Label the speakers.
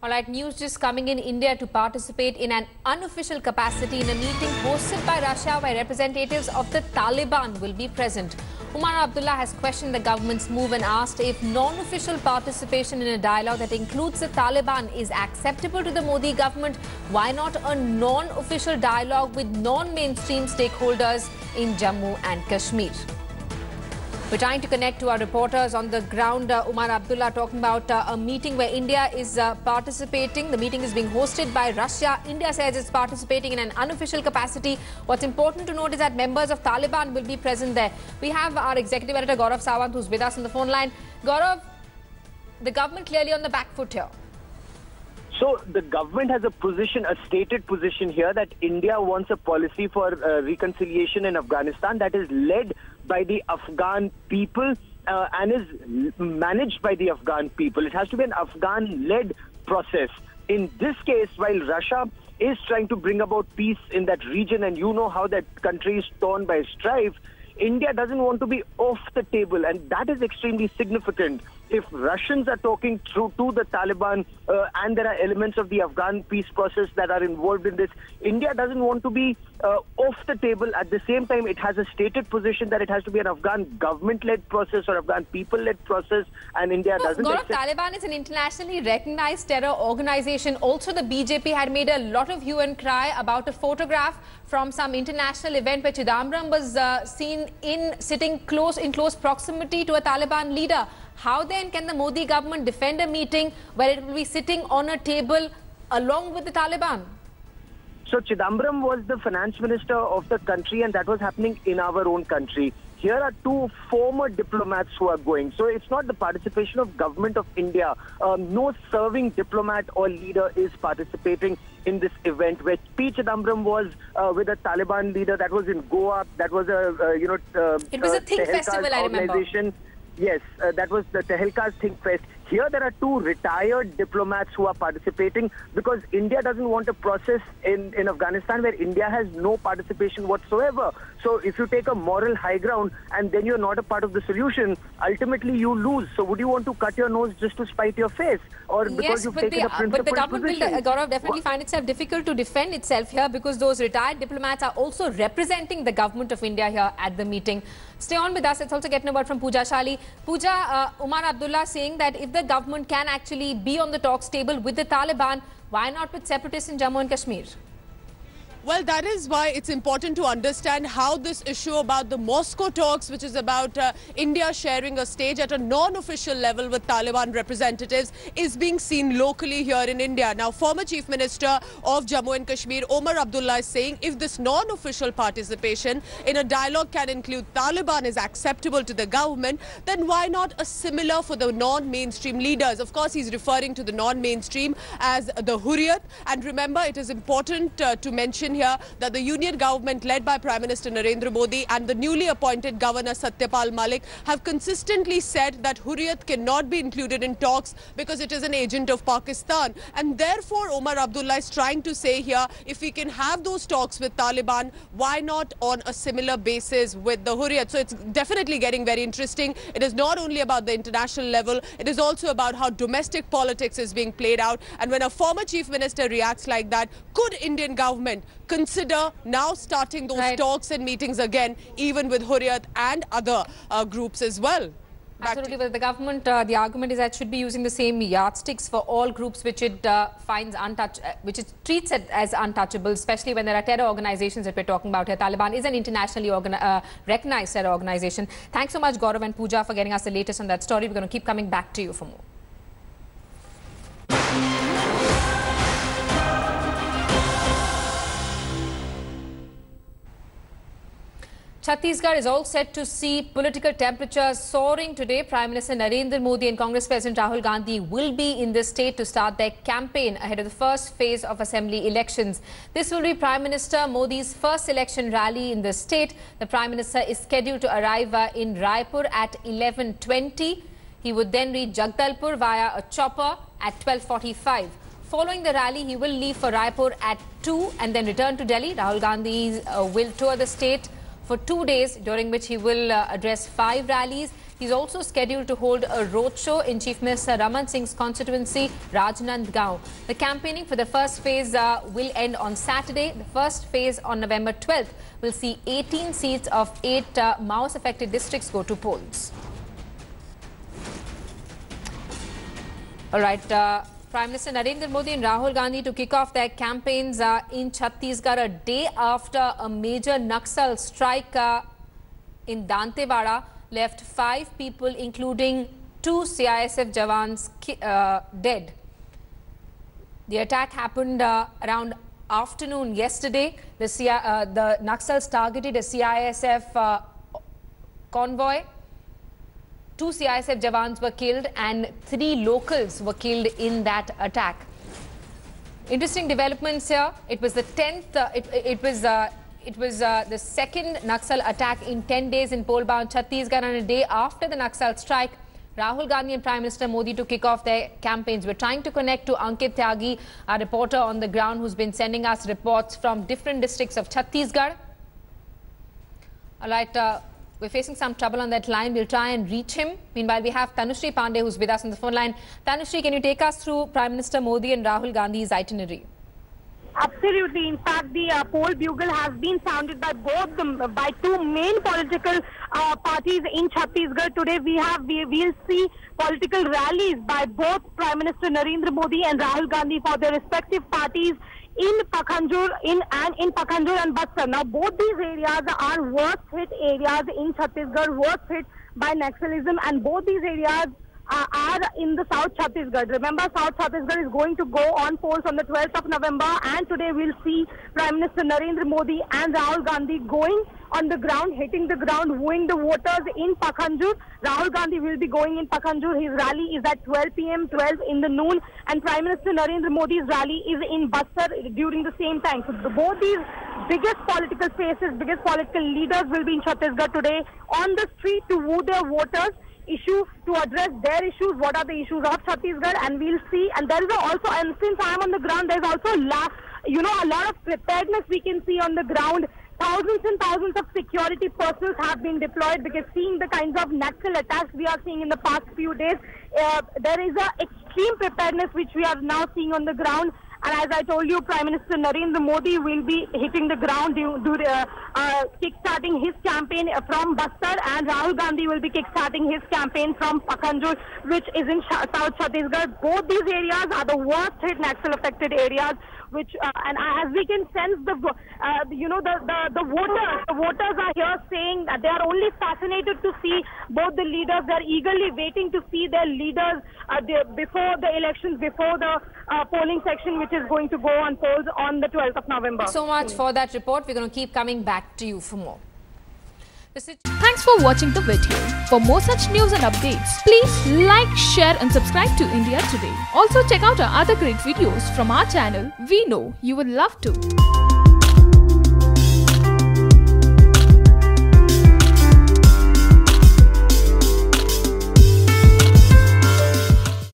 Speaker 1: All right, news just coming in. India to participate in an unofficial capacity in a meeting hosted by Russia where representatives of the Taliban will be present. Omar Abdullah has questioned the government's move and asked if non-official participation in a dialogue that includes the Taliban is acceptable to the Modi government. Why not a non-official dialogue with non-mainstream stakeholders in Jammu and Kashmir? We're trying to connect to our reporters on the ground. Omar Abdullah talking about a meeting where India is participating. The meeting is being hosted by Russia. India says it's participating in an unofficial capacity. What's important to note is that members of Taliban will be present there. We have our executive editor Gaurav Sawant who's with us on the phone line. Gaurav, the government clearly on the back foot here.
Speaker 2: So the government has a position, a stated position here that India wants a policy for reconciliation in Afghanistan that is led by the Afghan people and is managed by the Afghan people. It has to be an Afghan-led process. In this case, while Russia is trying to bring about peace in that region, and you know how that country is torn by strife, India doesn't want to be off the table, and that is extremely significant. If Russians are talking through to the Taliban and there are elements of the Afghan peace process that are involved in this, India doesn't want to be off the table. At the same time, it has a stated position that it has to be an Afghan government-led process or Afghan people-led process, and India doesn't
Speaker 1: accept. Taliban is an internationally recognized terror organization. Also, the BJP had made a lot of hue and cry about a photograph from some international event where Chidambaram was seen sitting in close proximity to a Taliban leader. How then can the Modi government defend a meeting where it will be sitting on a table along with the Taliban?
Speaker 2: So Chidambaram was the finance minister of the country, and that was happening in our own country. Here are two former diplomats who are going. So it's not the participation of government of India. No serving diplomat or leader is participating in this event. Where P. Chidambaram was with a Taliban leader, that was in Goa. That was
Speaker 1: it was a Think Festival, I remember.
Speaker 2: Yes, that was the Tehelka's Think Fest. Here there are two retired diplomats who are participating because India doesn't want a process in Afghanistan where India has no participation whatsoever. So if you take a moral high ground and then you're not a part of the solution, ultimately you lose. So would you want to cut your nose just to spite your face? Or because you've taken a principled
Speaker 1: but the government
Speaker 2: position?
Speaker 1: will, Gaurav, definitely find itself difficult to defend itself here because those retired diplomats are also representing the government of India here at the meeting. Stay on with us. Let's also get a word from Pooja Shali. Pooja, Omar Abdullah saying that if the government can actually be on the talks table with the Taliban, why not with separatists in Jammu and Kashmir?
Speaker 3: Well, that is why it's important to understand how this issue about the Moscow talks, which is about India sharing a stage at a non-official level with Taliban representatives, is being seen locally here in India. Now, former Chief Minister of Jammu and Kashmir, Omar Abdullah, is saying if this non-official participation in a dialogue can include Taliban is acceptable to the government, then why not a similar for the non-mainstream leaders? Of course, he's referring to the non-mainstream as the Hurriyat. And remember, it is important to mention here that the union government led by Prime Minister Narendra Modi and the newly appointed Governor Satyapal Malik have consistently said that Hurriyat cannot be included in talks because it is an agent of Pakistan. And therefore, Omar Abdullah is trying to say here, if we can have those talks with Taliban, why not on a similar basis with the Hurriyat? So it's definitely getting very interesting. It is not only about the international level, it is also about how domestic politics is being played out. And when a former chief minister reacts like that, could Indian government consider now starting those talks and meetings again, even with Hurriyat and other groups as well?
Speaker 1: Absolutely. But the government, the argument is that it should be using the same yardsticks for all groups which it finds which it treats it as untouchable, especially when there are terror organizations that we're talking about here. Taliban is an internationally recognized terror organization. Thanks so much, Gaurav and Pooja, for getting us the latest on that story. We're going to keep coming back to you for more. Chhattisgarh is all set to see political temperatures soaring today. Prime Minister Narendra Modi and Congress President Rahul Gandhi will be in the state to start their campaign ahead of the first phase of assembly elections. This will be Prime Minister Modi's first election rally in the state. The Prime Minister is scheduled to arrive in Raipur at 11:20. He would then reach Jagdalpur via a chopper at 12:45. Following the rally, he will leave for Raipur at 2 and then return to Delhi. Rahul Gandhi will tour the state for 2 days, during which he will address 5 rallies. He's also scheduled to hold a roadshow in Chief Minister Raman Singh's constituency, Rajnandgaon. The campaigning for the first phase will end on Saturday. The first phase on November 12th will see 18 seats of 8 Maoist-affected districts go to polls. All right. Prime Minister Narendra Modi and Rahul Gandhi to kick off their campaigns in Chhattisgarh a day after a major Naxal strike in Dantewada left 5 people, including 2 CISF jawans, dead. The attack happened around afternoon yesterday. The Naxals targeted a CISF convoy. 2 CISF jawans were killed and 3 locals were killed in that attack. Interesting developments here. It was the 10th. It was the second Naxal attack in 10 days in Polba, Chhattisgarh, and a day after the Naxal strike. Rahul Gandhi and Prime Minister Modi to kick off their campaigns. We're trying to connect to Ankit Tyagi, our reporter on the ground, who's been sending us reports from different districts of Chhattisgarh. All right. We're facing some trouble on that line. We'll try and reach him. Meanwhile, we have Tanushree Pandey, who's with us on the phone line. Tanushree, can you take us through Prime Minister Modi and Rahul Gandhi's itinerary?
Speaker 4: Absolutely. In fact, the poll bugle has been sounded by by 2 main political parties in Chhattisgarh. Today, we'll see political rallies by both Prime Minister Narendra Modi and Rahul Gandhi for their respective parties in Pakhanjur and Bastar. Now, both these areas are worst hit areas in Chhattisgarh, worst hit by Naxalism, and both these areas are in the South Chhattisgarh. Remember, South Chhattisgarh is going to go on polls on the 12th of November, and today we'll see Prime Minister Narendra Modi and Rahul Gandhi going on the ground, hitting the ground, wooing the voters in Pakhanjur. Rahul Gandhi will be going in Pakhanjur. His rally is at 12 p.m., 12 in the noon, and Prime Minister Narendra Modi's rally is in Bastar during the same time. So both these biggest political faces, biggest political leaders will be in Chhattisgarh today on the street to woo their voters, to address their issues. What are the issues of Chhattisgarh? And we'll see. And there is also, and since I am on the ground, there's also a lot of preparedness we can see on the ground. Thousands and thousands of security personnel have been deployed, because seeing the kinds of Naxal attacks we are seeing in the past few days, there is an extreme preparedness which we are now seeing on the ground. And as I told you, Prime Minister Narendra Modi will be hitting the ground, kick-starting his campaign from Bastar, and Rahul Gandhi will be kick-starting his campaign from Pakhanjur, which is in South Chhattisgarh. Both these areas are the worst-hit Naxal-affected areas, which and as we can sense, the voters are here saying that they are only fascinated to see both the leaders. They are eagerly waiting to see their leaders before the elections, before the polling section, which is going to go on polls on the 12th of November.
Speaker 1: So much for that report. We're going to keep coming back to you for more.
Speaker 5: Thanks for watching the video. For more such news and updates, please like, share and subscribe to India Today. Also check out our other great videos from our channel. We know you will love to.